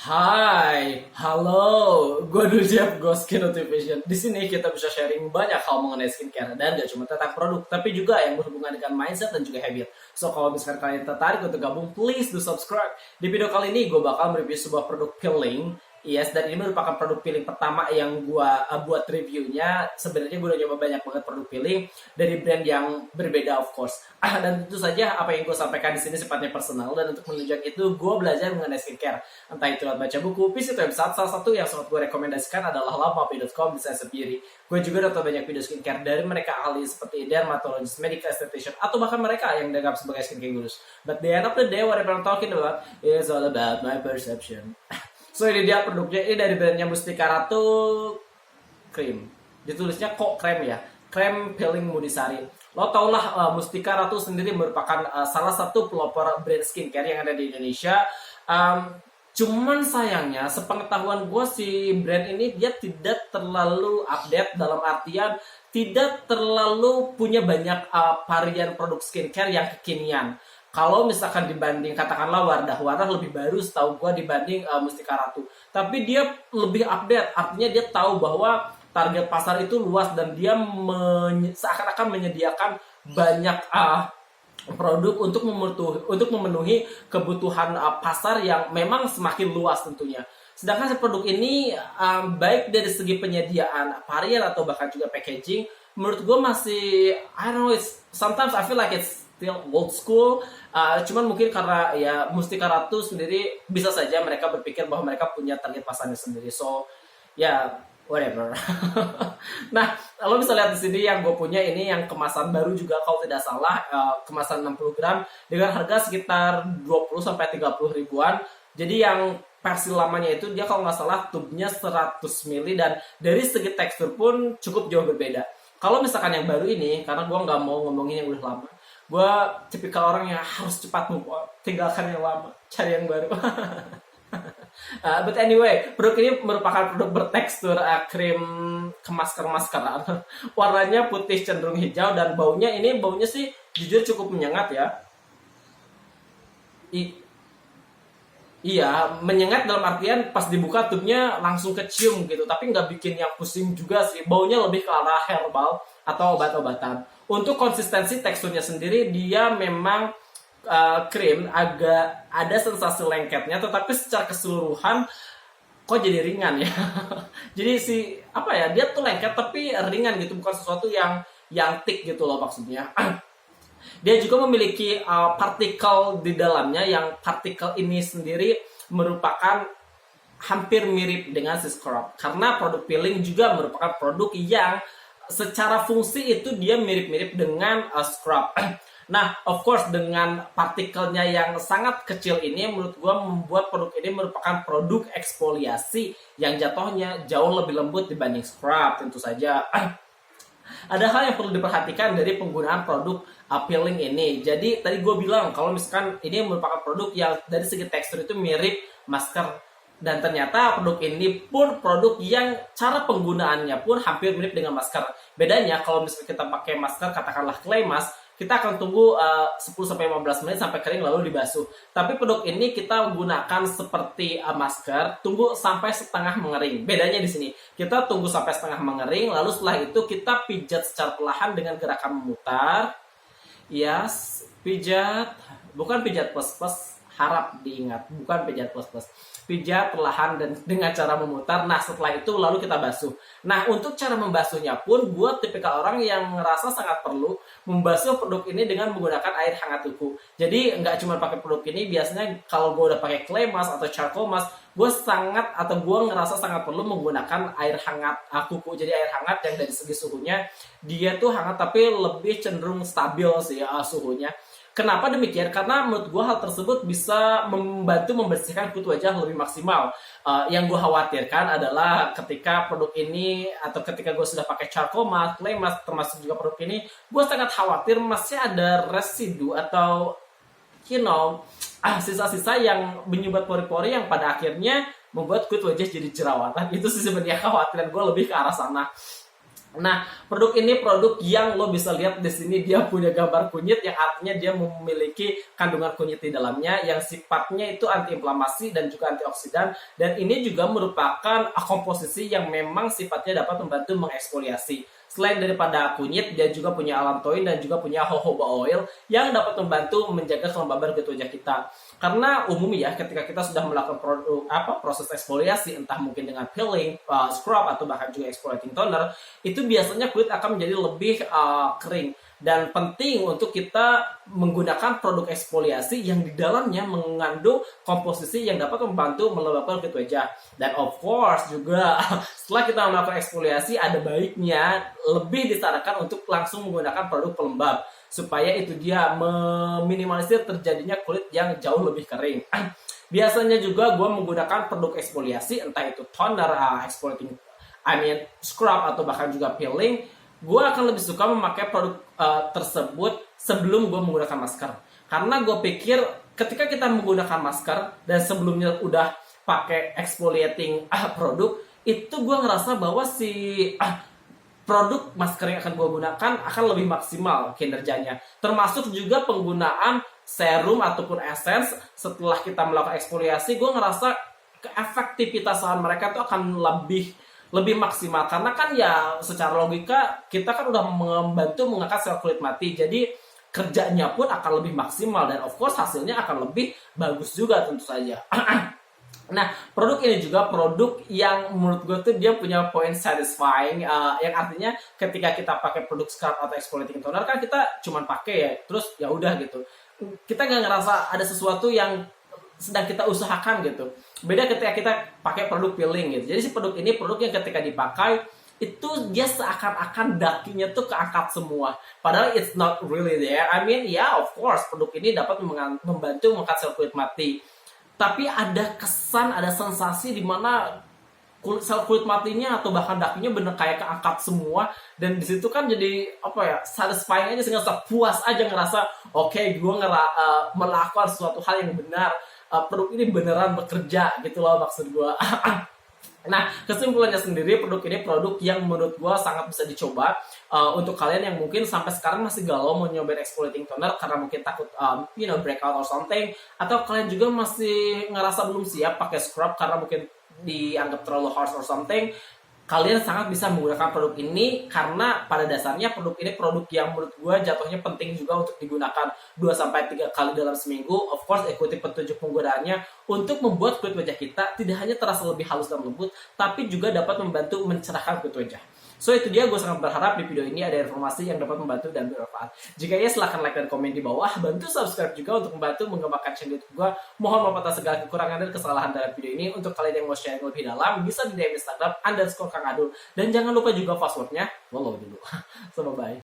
Hai, halo, gue Dujab Ghost Skin Motivation. Di sini kita bisa sharing banyak hal mengenai skincare dan gak cuma tentang produk, tapi juga yang berhubungan dengan mindset dan juga habit. So kalau misalkan kalian tertarik untuk gabung, please do subscribe. Di video kali ini gue bakal mereview sebuah produk peeling. Yes, dan ini merupakan produk peeling pertama yang gue buat reviewnya. Sebenarnya gue udah nyoba banyak banget produk peeling dari brand yang berbeda, of course. Dan tentu saja apa yang gue sampaikan di sini sifatnya personal, dan untuk menunjang itu gue belajar mengenai skincare. Entah itu lewat baca buku, visit website. Salah satu yang sangat gue rekomendasikan adalah lavapi.com bisa sendiri. Gue juga nonton banyak video skincare dari mereka ahli seperti dermatologist, medical esthetician, atau bahkan mereka yang dianggap sebagai skincare gurus. But the end of the day, whatever I'm talking about is all about my perception. So ini dia produknya, ini dari brandnya Mustika Ratu Cream. Ditulisnya kok krem ya, krem peeling Mudisari. Lo tau lah Mustika Ratu sendiri merupakan salah satu pelopor brand skincare yang ada di Indonesia. Cuman sayangnya, sepengetahuan gue si brand ini dia tidak terlalu update, dalam artian tidak terlalu punya banyak varian produk skincare yang kekinian. Kalau misalkan dibanding katakanlah Wardah lebih baru setahu gue dibanding Mustika Ratu. Tapi dia lebih update, artinya dia tahu bahwa target pasar itu luas dan dia seakan-akan menyediakan banyak produk untuk memenuhi kebutuhan pasar yang memang semakin luas tentunya. Sedangkan produk ini baik dari segi penyediaan varian atau bahkan juga packaging, menurut gue masih I don't know, sometimes I feel like it's still old school. Cuman mungkin karena ya Mustika Ratu sendiri bisa saja mereka berpikir bahwa mereka punya target pasarnya sendiri. So ya whatever. Nah, lo bisa lihat di sini yang gue punya ini yang kemasan baru juga kalau tidak salah, kemasan 60 gram dengan harga sekitar 20 sampai 30 ribuan. Jadi yang versi lamanya itu dia kalau nggak salah tubnya 100 ml dan dari segi tekstur pun cukup jauh berbeda. Kalau misalkan yang baru ini, karena gue nggak mau ngomongin yang udah lama, gue tipikal orang yang harus cepat move on, tinggalkan yang lama, cari yang baru. But anyway, produk ini merupakan produk bertekstur krim kemasker-maskeran. Warnanya putih cenderung hijau dan baunya sih jujur cukup menyengat ya. Iya, menyengat dalam artian pas dibuka tubnya langsung kecium gitu, tapi nggak bikin yang pusing juga sih. Baunya lebih ke arah herbal atau obat-obatan. Untuk konsistensi teksturnya sendiri, dia memang krim agak ada sensasi lengketnya, tetapi secara keseluruhan kok jadi ringan ya. Jadi dia tuh lengket tapi ringan gitu, bukan sesuatu yang thick gitu loh maksudnya. Dia juga memiliki partikel di dalamnya, yang partikel ini sendiri merupakan hampir mirip dengan si scrub. Karena produk peeling juga merupakan produk yang secara fungsi itu dia mirip-mirip dengan scrub. Nah, of course dengan partikelnya yang sangat kecil ini, menurut gue membuat produk ini merupakan produk eksfoliasi yang jatuhnya jauh lebih lembut dibanding scrub tentu saja. Ada hal yang perlu diperhatikan dari penggunaan produk peeling ini. Jadi tadi gue bilang kalau misalkan ini merupakan produk yang dari segi tekstur itu mirip masker, dan ternyata produk ini pun produk yang cara penggunaannya pun hampir mirip dengan masker. Bedanya kalau misalkan kita pakai masker katakanlah clay mask, kita akan tunggu 10-15 menit sampai kering lalu dibasuh. Tapi produk ini kita gunakan seperti masker, tunggu sampai setengah mengering. Bedanya di sini, kita tunggu sampai setengah mengering, lalu setelah itu kita pijat secara perlahan dengan gerakan memutar. Yes, pijat, bukan pijat plus-plus, harap diingat, bukan pijat plus-plus. Pijat perlahan dan dengan cara memutar. Nah, setelah itu lalu kita basuh. Nah, untuk cara membasuhnya pun gue tipikal orang yang ngerasa sangat perlu membasuh produk ini dengan menggunakan air hangat kuku. Jadi nggak cuma pakai produk ini, biasanya kalau gue udah pakai clay mask atau charcoal mask, gue ngerasa sangat perlu menggunakan air hangat kuku. Jadi air hangat yang dari segi suhunya dia tuh hangat tapi lebih cenderung stabil sih suhunya. Kenapa demikian? Karena menurut gue hal tersebut bisa membantu membersihkan kulit wajah lebih maksimal. Yang gue khawatirkan adalah ketika produk ini atau ketika gue sudah pakai charcoal mask, clay mask, termasuk juga produk ini, gue sangat khawatir masih ada residu atau sisa-sisa yang menyumbat pori-pori yang pada akhirnya membuat kulit wajah jadi jerawatan. Itu sih sebenarnya khawatiran gue lebih ke arah sana. Nah, produk ini produk yang lo bisa lihat di sini dia punya gambar kunyit yang artinya dia memiliki kandungan kunyit di dalamnya yang sifatnya itu antiinflamasi dan juga antioksidan, dan ini juga merupakan komposisi yang memang sifatnya dapat membantu mengeksfoliasi. Selain daripada kunyit, dia juga punya allantoin dan juga punya jojoba oil yang dapat membantu menjaga kelembaban kulit wajah kita. Karena umum ya, ketika kita sudah melakukan proses eksfoliasi, entah mungkin dengan peeling, scrub atau bahkan juga exfoliating toner, itu biasanya kulit akan menjadi lebih kering. Dan penting untuk kita menggunakan produk eksfoliasi yang di dalamnya mengandung komposisi yang dapat membantu melembabkan kulit wajah. Dan of course juga setelah kita melakukan eksfoliasi, ada baiknya lebih disarankan untuk langsung menggunakan produk pelembab supaya itu dia meminimalisir terjadinya kulit yang jauh lebih kering. Biasanya juga gue menggunakan produk eksfoliasi, entah itu toner, exfoliating, scrub atau bahkan juga peeling. Gue akan lebih suka memakai produk tersebut sebelum gue menggunakan masker. Karena gue pikir ketika kita menggunakan masker dan sebelumnya udah pakai exfoliating produk, itu gue ngerasa bahwa si produk masker yang akan gue gunakan akan lebih maksimal kinerjanya. Termasuk juga penggunaan serum ataupun essence setelah kita melakukan eksfoliasi, gue ngerasa keefektivitasan mereka tuh akan lebih maksimal, karena kan ya secara logika kita kan udah membantu mengangkat sel kulit mati, jadi kerjanya pun akan lebih maksimal dan of course hasilnya akan lebih bagus juga tentu saja. Nah, produk ini juga produk yang menurut gue tuh dia punya point satisfying, yang artinya ketika kita pakai produk scrub atau exfoliating toner kan kita cuma pakai ya, terus ya udah gitu. Kita nggak ngerasa ada sesuatu yang sedang kita usahakan gitu. Beda ketika kita pakai produk peeling gitu. Jadi si produk ini produk yang ketika dipakai itu dia seakan-akan dakinya tuh keangkat semua. Padahal it's not really there. I mean, yeah, of course produk ini dapat membantu mengangkat sel kulit mati. Tapi ada kesan, ada sensasi di mana sel kulit matinya atau bahkan dakinya bener kayak keangkat semua, dan di situ kan jadi apa ya, satisfying aja, sehingga puas aja ngerasa oke, gue melakukan suatu hal yang benar, produk ini beneran bekerja gitu loh maksud gue. Nah, kesimpulannya sendiri, produk ini produk yang menurut gue sangat bisa dicoba untuk kalian yang mungkin sampai sekarang masih galau mau nyobain exfoliating toner karena mungkin takut breakout or something, atau kalian juga masih ngerasa belum siap pakai scrub karena mungkin dianggap terlalu harsh or something. Kalian sangat bisa menggunakan produk ini karena pada dasarnya produk ini produk yang menurut gue jatuhnya penting juga untuk digunakan 2-3 kali dalam seminggu. Of course, ikuti petunjuk penggunaannya untuk membuat kulit wajah kita tidak hanya terasa lebih halus dan lembut, tapi juga dapat membantu mencerahkan kulit wajah. So itu dia, gue sangat berharap di video ini ada informasi yang dapat membantu dan bermanfaat. Jika ya, silahkan like dan komen di bawah. Bantu subscribe juga untuk membantu mengembangkan channel YouTube gue. Mohon maaf atas segala kekurangan dan kesalahan dalam video ini. Untuk kalian yang mau sharing lebih dalam, bisa di DM Instagram _Kang Adul. Dan jangan lupa juga passwordnya, follow dulu. So bye-bye.